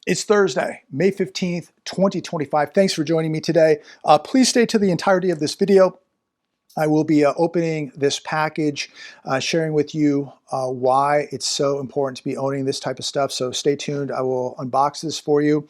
It's Thursday, May 15th, 2025. Thanks for joining me today. Please stay to the entirety of this video. I will be opening this package, sharing with you why it's so important to be owning this type of stuff. So stay tuned. I will unbox this for you.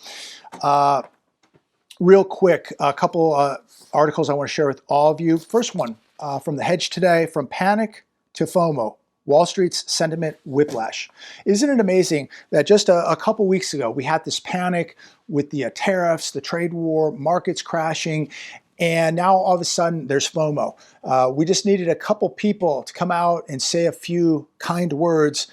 Real quick, a couple articles I want to share with all of you. First one from The Hedge today, from panic to FOMO. Wall Street's sentiment whiplash. Isn't it amazing that just a couple weeks ago, we had this panic with the tariffs, the trade war, markets crashing, and now all of a sudden there's FOMO. We just needed a couple people to come out and say a few kind words,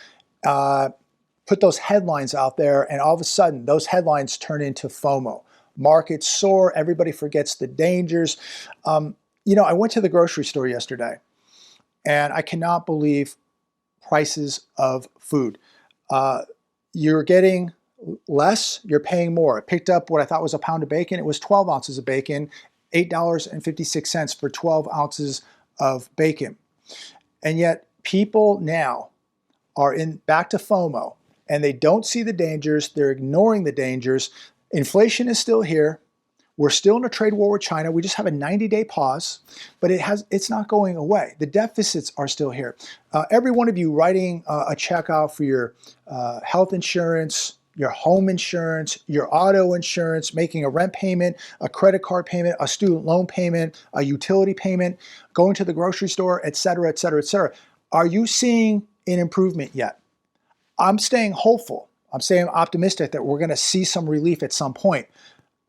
put those headlines out there, and all of a sudden those headlines turn into FOMO. Markets soar, everybody forgets the dangers. I went to the grocery store yesterday, and I cannot believe prices of food. You're getting less, you're paying more. I picked up what I thought was a pound of bacon. It was 12 ounces of bacon, $8.56 for 12 ounces of bacon. And yet people now are back to FOMO, and they don't see the dangers. They're ignoring the dangers. Inflation is still here. We're still in a trade war with China. We just have a 90-day pause, but it's not going away. The deficits are still here. Every one of you writing a check out for your health insurance, your home insurance, your auto insurance, making a rent payment, a credit card payment, a student loan payment, a utility payment, going to the grocery store, et cetera, et cetera, et cetera. Are you seeing an improvement yet? I'm staying hopeful. I'm staying optimistic that we're going to see some relief at some point.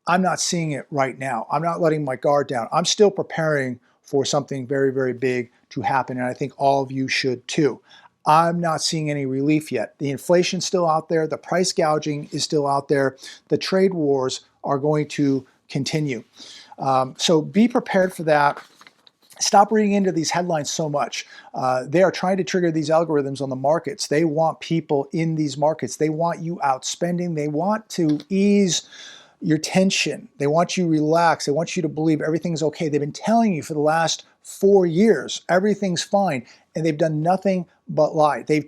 I'm not seeing it right now. I'm not letting my guard down. I'm still preparing for something very, very big to happen, and I think all of you should too. I'm not seeing any relief yet. The inflation's still out there. The price gouging is still out there. The trade wars are going to continue. So be prepared for that. Stop reading into these headlines so much. They are trying to trigger these algorithms on the markets. They want people in these markets. They want you out spending. They want to ease your tension. They want you relaxed. They want you to believe everything's okay. They've been telling you for the last 4 years everything's fine, and they've done nothing but lie. They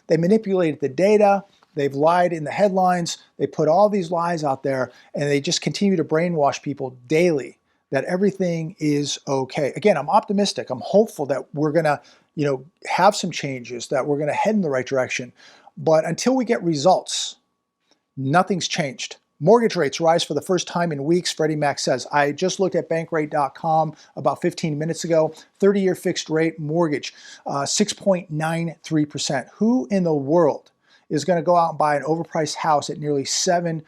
manipulated the data. They've lied in the headlines. They put all these lies out there, and they just continue to brainwash people daily that everything is okay. Again, I'm optimistic. I'm hopeful that we're going to, have some changes, that we're going to head in the right direction. But until we get results, nothing's changed. Mortgage rates rise for the first time in weeks, Freddie Mac says. I just looked at bankrate.com about 15 minutes ago. 30-year fixed rate mortgage, 6.93%. Who in the world is going to go out and buy an overpriced house at nearly 7%?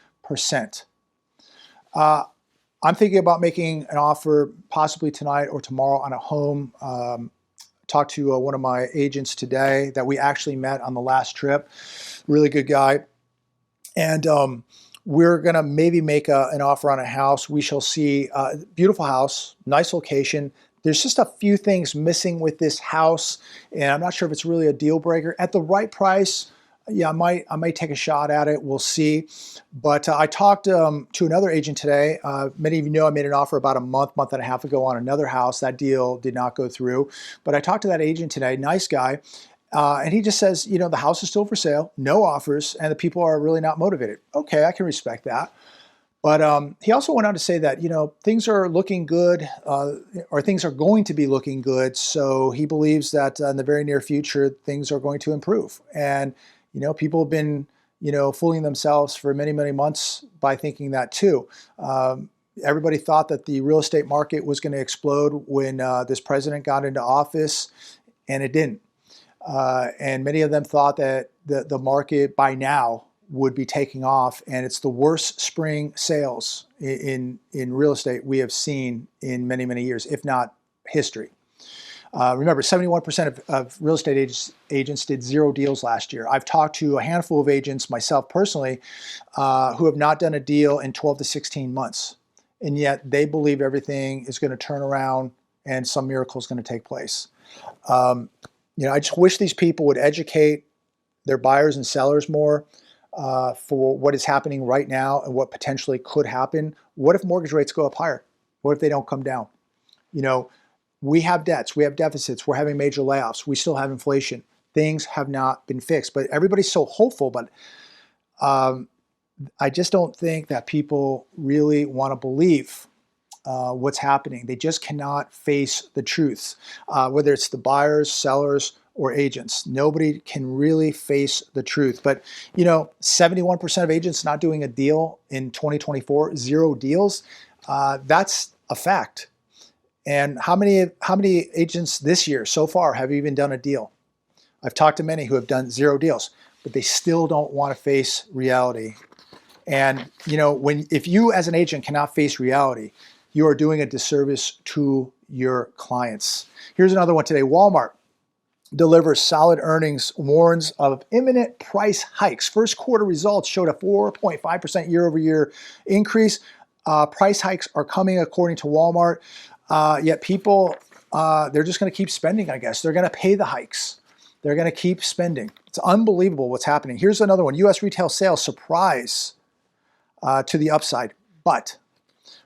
I'm thinking about making an offer possibly tonight or tomorrow on a home. Talked to one of my agents today that we actually met on the last trip. Really good guy. And we're going to maybe make an offer on a house. We shall see. Beautiful house, nice location. There's just a few things missing with this house, and I'm not sure if it's really a deal breaker. At the right price, yeah, I might take a shot at it. We'll see. But I talked to another agent today. Many of you know I made an offer about a month and a half ago on another house. That deal did not go through. But I talked to that agent today, nice guy. And he just says, the house is still for sale, no offers, and the people are really not motivated. Okay, I can respect that. But he also went on to say that, things are looking good, or things are going to be looking good. So he believes that in the very near future, things are going to improve. And, people have been, fooling themselves for many, many months by thinking that too. Everybody thought that the real estate market was going to explode when this president got into office, and it didn't. And many of them thought that the market by now would be taking off, and it's the worst spring sales in real estate we have seen in many, many years, if not history. Remember, 71% of real estate agents did 0 deals last year. I've talked to a handful of agents, myself personally, who have not done a deal in 12 to 16 months, and yet they believe everything is going to turn around and some miracle is going to take place. I just wish these people would educate their buyers and sellers more for what is happening right now and what potentially could happen. What if mortgage rates go up higher? What if they don't come down? We have debts, we have deficits, we're having major layoffs, we still have inflation. Things have not been fixed, but everybody's so hopeful, but I just don't think that people really want to believe what's happening. They just cannot face the truth, whether it's the buyers, sellers, or agents. Nobody can really face the truth. But 71% of agents not doing a deal in 2024, 0 deals. That's a fact. And how many agents this year so far have even done a deal? I've talked to many who have done 0 deals, but they still don't want to face reality. And if you as an agent cannot face reality, you are doing a disservice to your clients. Here's another one today. Walmart delivers solid earnings, warns of imminent price hikes. First quarter results showed a 4.5% year-over-year increase. Price hikes are coming according to Walmart. Yet people, they're just going to keep spending, I guess. They're going to pay the hikes. They're going to keep spending. It's unbelievable what's happening. Here's another one. U.S. retail sales surprise to the upside. But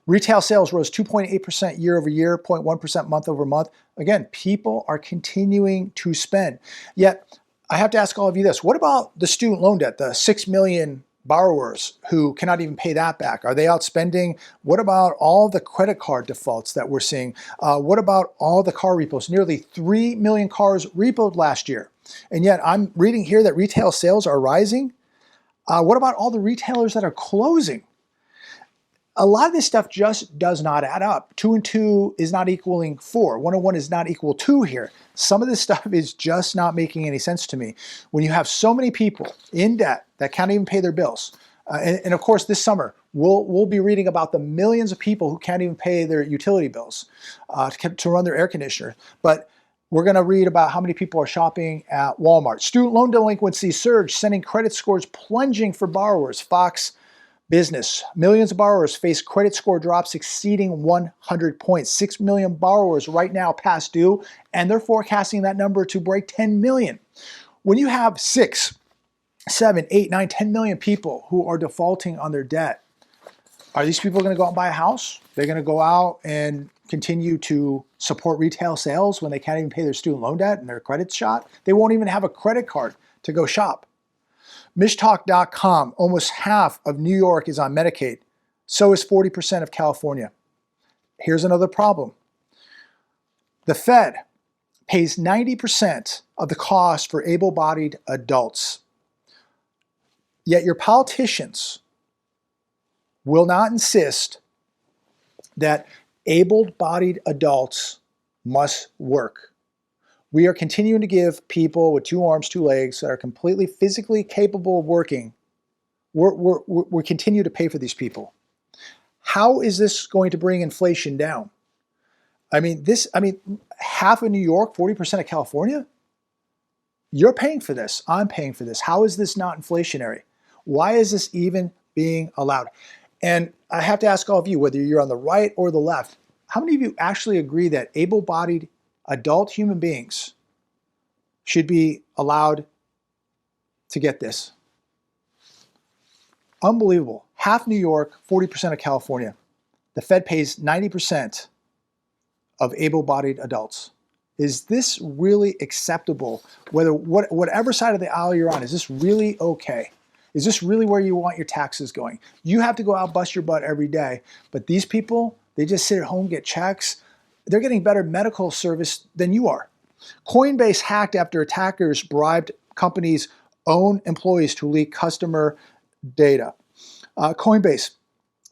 retail sales rose 2.8% year over year, 0.1% month over month. Again, people are continuing to spend. Yet, I have to ask all of you this. What about the student loan debt, the 6 million borrowers who cannot even pay that back? Are they outspending? What about all the credit card defaults that we're seeing? What about all the car repos? Nearly 3 million cars repoed last year. And yet, I'm reading here that retail sales are rising. What about all the retailers that are closing? A lot of this stuff just does not add up. 2 and 2 is not equaling 4. 1 and 1 is not equal 2 here. Some of this stuff is just not making any sense to me. When you have so many people in debt that can't even pay their bills, and of course this summer, we'll be reading about the millions of people who can't even pay their utility bills to run their air conditioner. But we're going to read about how many people are shopping at Walmart. Student loan delinquencies surge, sending credit scores plunging for borrowers. Fox Business. Millions of borrowers face credit score drops exceeding 100 points. 6 million borrowers right now past due, and they're forecasting that number to break 10 million. When you have 6, 7, 8, 9, 10 million people who are defaulting on their debt, are these people going to go out and buy a house? They're going to go out and continue to support retail sales when they can't even pay their student loan debt and their credit's shot? They won't even have a credit card to go shop. Mishtalk.com, almost half of New York is on Medicaid. So is 40% of California. Here's another problem. The Fed pays 90% of the cost for able-bodied adults. Yet your politicians will not insist that able-bodied adults must work. We are continuing to give people with 2 arms, 2 legs that are completely physically capable of working. We continue to pay for these people. How is this going to bring inflation down? Half of New York, 40% of California? You're paying for this. I'm paying for this. How is this not inflationary? Why is this even being allowed? And I have to ask all of you, whether you're on the right or the left, how many of you actually agree that able-bodied adult human beings should be allowed to get this? Unbelievable. Half New York, 40% of California. The Fed pays 90% of able-bodied adults. Is this really acceptable? Whatever side of the aisle you're on, is this really okay? Is this really where you want your taxes going? You have to go out, bust your butt every day. But these people, they just sit at home, get checks. They're getting better medical service than you are. Coinbase hacked after attackers bribed companies' own employees to leak customer data. Coinbase,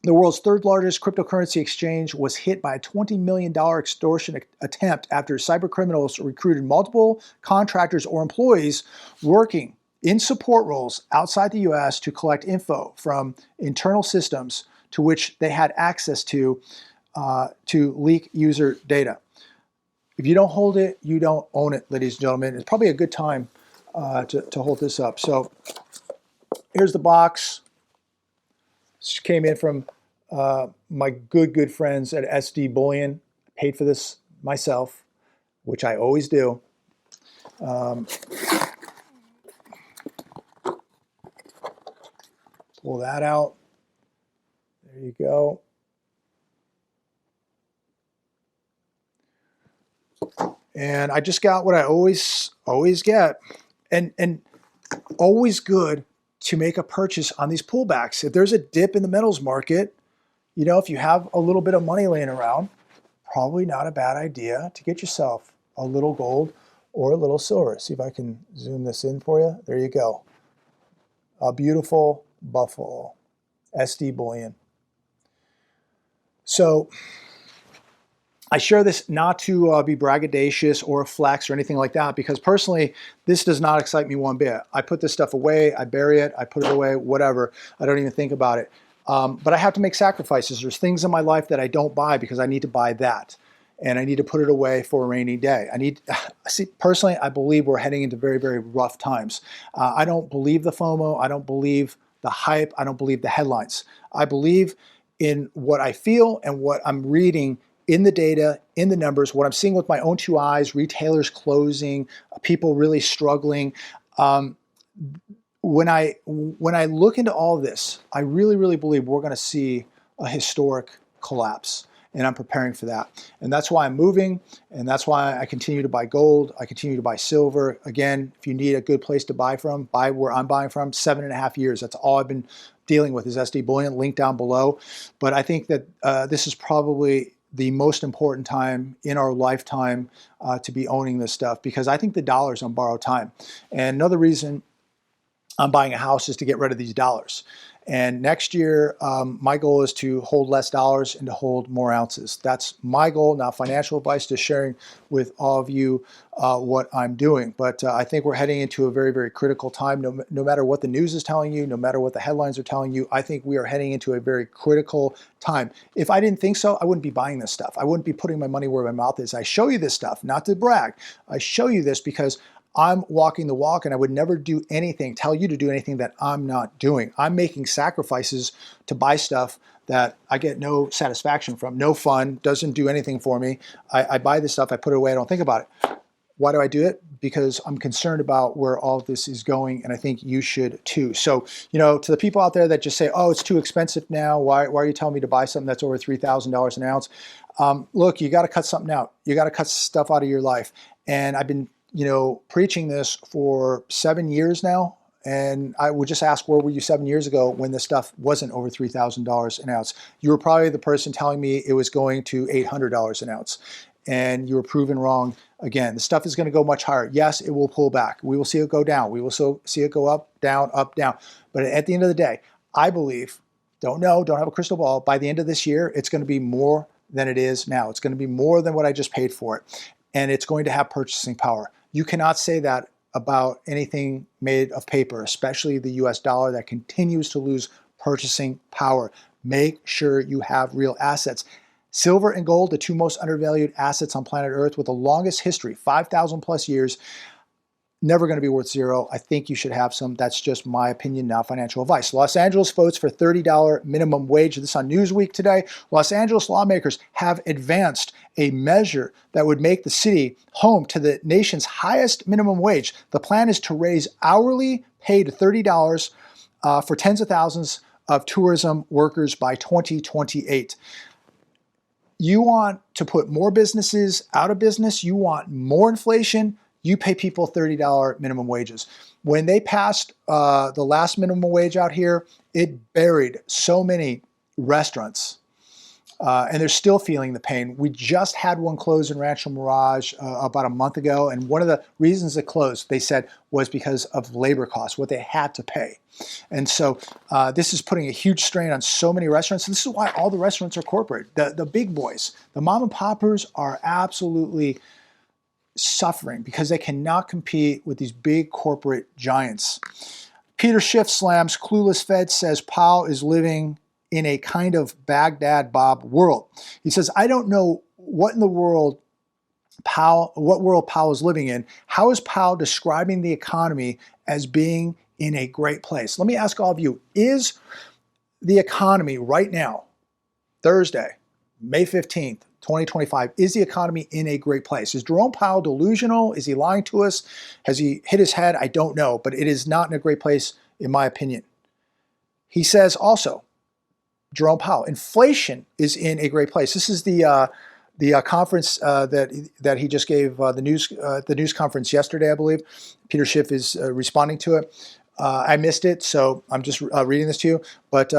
the world's 3rd largest cryptocurrency exchange, was hit by a $20 million extortion attempt after cybercriminals recruited multiple contractors or employees working in support roles outside the US to collect info from internal systems to which they had access to leak user data. If you don't hold it, you don't own it, ladies and gentlemen. It's probably a good time to hold this up. So here's the box. This came in from my good friends at SD Bullion. Paid for this myself, which I always do. Pull that out. There you go. And I just got what I always get, and always good to make a purchase on these pullbacks. If there's a dip in the metals market, you know, if you have a little bit of money laying around, probably not a bad idea to get yourself a little gold or a little silver. See if I can zoom this in for you. There you go. A beautiful buffalo, SD bullion. So I share this not to be braggadocious or flex or anything like that, because personally, this does not excite me one bit. I put this stuff away, I bury it, I put it away, whatever. I don't even think about it. But I have to make sacrifices. There's things in my life that I don't buy because I need to buy that. And I need to put it away for a rainy day. See, personally, I believe we're heading into very, very rough times. I don't believe the FOMO. I don't believe the hype. I don't believe the headlines. I believe in what I feel and what I'm reading in the data, in the numbers, what I'm seeing with my own two eyes, retailers closing, people really struggling. When I look into all of this, I really, really believe we're going to see a historic collapse. And I'm preparing for that. And that's why I'm moving, and that's why I continue to buy gold, I continue to buy silver. Again, if you need a good place to buy from, buy where I'm buying from. 7.5 years, that's all I've been dealing with is SD Bullion, link down below. But I think that this is probably the most important time in our lifetime to be owning this stuff, because I think the dollar's on borrowed time. And another reason I'm buying a house is to get rid of these dollars. And next year, my goal is to hold less dollars and to hold more ounces. That's my goal, not financial advice, just sharing with all of you what I'm doing. But I think we're heading into a very, very critical time. No matter what the news is telling you, no matter what the headlines are telling you, I think we are heading into a very critical time. If I didn't think so, I wouldn't be buying this stuff. I wouldn't be putting my money where my mouth is. I show you this stuff, not to brag. I show you this because I'm walking the walk, and I would never do anything, tell you to do anything that I'm not doing. I'm making sacrifices to buy stuff that I get no satisfaction from, no fun, doesn't do anything for me. I buy this stuff, I put it away, I don't think about it. Why do I do it? Because I'm concerned about where all of this is going, and I think you should too. So, you know, to the people out there that just say, oh, it's too expensive now, why are you telling me to buy something that's over $3,000 an ounce? Look, you got to cut something out. You got to cut stuff out of your life. And I've been preaching this for 7 years now. And I would just ask, where were you 7 years ago when this stuff wasn't over $3,000 an ounce? You were probably the person telling me it was going to $800 an ounce. And you were proven wrong again. The stuff is going to go much higher. Yes, it will pull back. We will see it go down. We will see it go up, down, up, down. But at the end of the day, I believe, don't know, don't have a crystal ball, by the end of this year, it's going to be more than it is now. It's going to be more than what I just paid for it. And it's going to have purchasing power. You cannot say that about anything made of paper, especially the US dollar that continues to lose purchasing power. Make sure you have real assets. Silver and gold, the two most undervalued assets on planet Earth with the longest history, 5,000 plus years, never going to be worth zero. I think you should have some. That's just my opinion, not financial advice. Los Angeles votes for $30 minimum wage. This is on Newsweek today. Los Angeles lawmakers have advanced a measure that would make the city home to the nation's highest minimum wage. The plan is to raise hourly pay to $30 for tens of thousands of tourism workers by 2028. You want to put more businesses out of business. You want more inflation. You pay people $30 minimum wages. When they passed the last minimum wage out here, it buried so many restaurants, and they're still feeling the pain. We just had one close in Rancho Mirage about a month ago, and one of the reasons it closed, they said, was because of labor costs, what they had to pay. And so this is putting a huge strain on so many restaurants. This is why all the restaurants are corporate. The big boys, the mom and poppers are absolutely suffering because they cannot compete with these big corporate giants. Peter Schiff slams clueless Fed, says Powell is living in a kind of Baghdad Bob world. He says, I don't know what world Powell is living in. How is Powell describing the economy as being in a great place? Let me ask all of you, is the economy right now, Thursday, May 15th, 2025, is the economy in a great place? Is Jerome Powell delusional? Is he lying to us? Has he hit his head? I don't know, but it is not in a great place, in my opinion. He says also, Jerome Powell, inflation is in a great place. This is the conference that he just gave the news conference yesterday, I believe. Peter Schiff is responding to it. I missed it, so I'm just reading this to you. But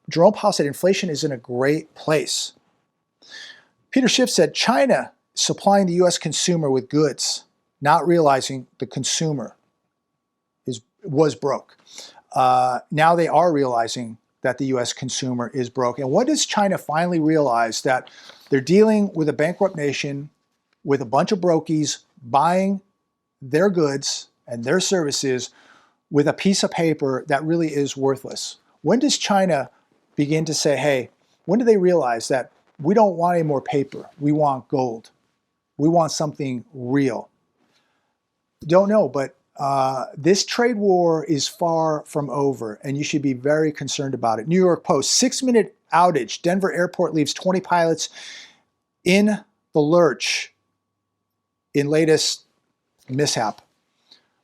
Jerome Powell said inflation is in a great place. Peter Schiff said China supplying the U.S. consumer with goods, not realizing the consumer was broke. Now they are realizing that the U.S. consumer is broke. And what does China finally realize? That they're dealing with a bankrupt nation with a bunch of brokies buying their goods and their services with a piece of paper that really is worthless. When does China begin to say, hey, when do they realize that we don't want any more paper, we want gold, we want something real? Don't know, but this trade war is far from over, and you should be very concerned about it. New York Post, 6-minute outage. Denver airport leaves 20 pilots in the lurch in latest mishap.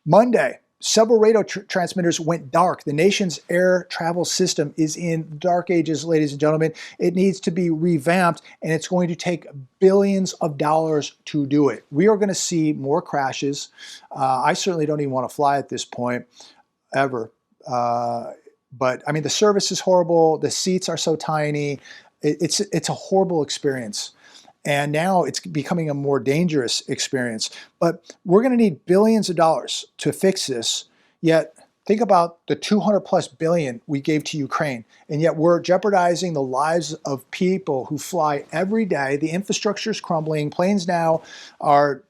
Monday, several radio transmitters went dark. The nation's air travel system is in dark ages, ladies and gentlemen. It needs to be revamped, and it's going to take billions of dollars to do it. We are going to see more crashes. I certainly don't even want to fly at this point, ever. But I mean, the service is horrible. The seats are so tiny. It's a horrible experience. And now it's becoming a more dangerous experience. But we're going to need billions of dollars to fix this. Yet, think about the 200 plus billion we gave to Ukraine. And yet we're jeopardizing the lives of people who fly every day. The infrastructure is crumbling. Planes now are,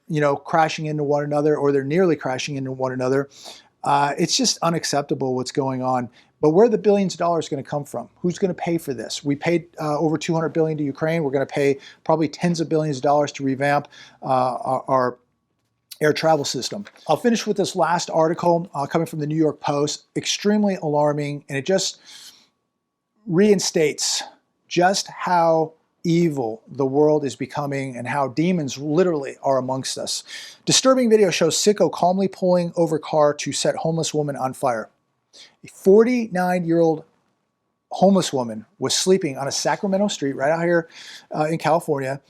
crashing into one another, or they're nearly crashing into one another. It's just unacceptable what's going on. But where are the billions of dollars going to come from? Who's going to pay for this? We paid over $200 billion to Ukraine. We're going to pay probably tens of billions of dollars to revamp our air travel system. I'll finish with this last article coming from the New York Post. Extremely alarming, and it just reinstates just how evil the world is becoming and how demons literally are amongst us. Disturbing video shows sicko calmly pulling over car to set homeless woman on fire. A 49-year-old homeless woman was sleeping on a Sacramento street right out here in California.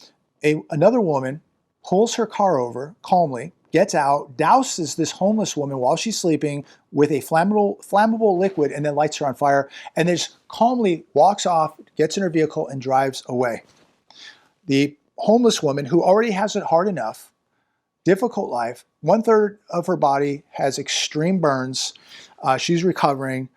Another woman pulls her car over calmly, gets out, douses this homeless woman while she's sleeping with a flammable liquid, and then lights her on fire, and then just calmly walks off, gets in her vehicle, and drives away. The homeless woman, who already has it hard enough, difficult life, 1/3 of her body has extreme burns, she's recovering,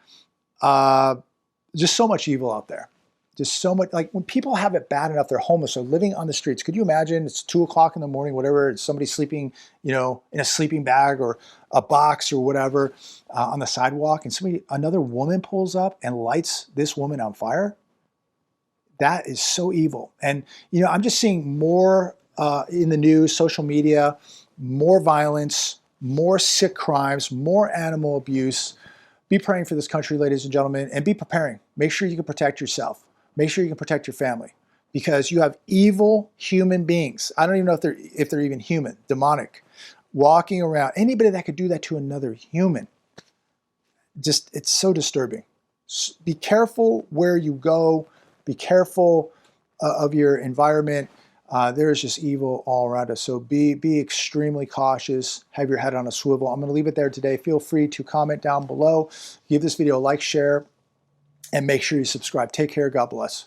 just so much evil out there. Just so much, like when people have it bad enough, they're homeless, they're living on the streets. Could you imagine? It's 2 o'clock in the morning, whatever, somebody sleeping, in a sleeping bag or a box or whatever on the sidewalk, and another woman pulls up and lights this woman on fire. That is so evil. And, I'm just seeing more in the news, social media, more violence, more sick crimes, more animal abuse. Be praying for this country, ladies and gentlemen, and be preparing. Make sure you can protect yourself. Make sure you can protect your family, because you have evil human beings. I don't even know if they're even human, demonic, walking around. Anybody that could do that to another human, it's so disturbing. Be careful where you go. Be careful of your environment. There is just evil all around us. So be extremely cautious. Have your head on a swivel. I'm going to leave it there today. Feel free to comment down below. Give this video a like, share, and make sure you subscribe. Take care. God bless.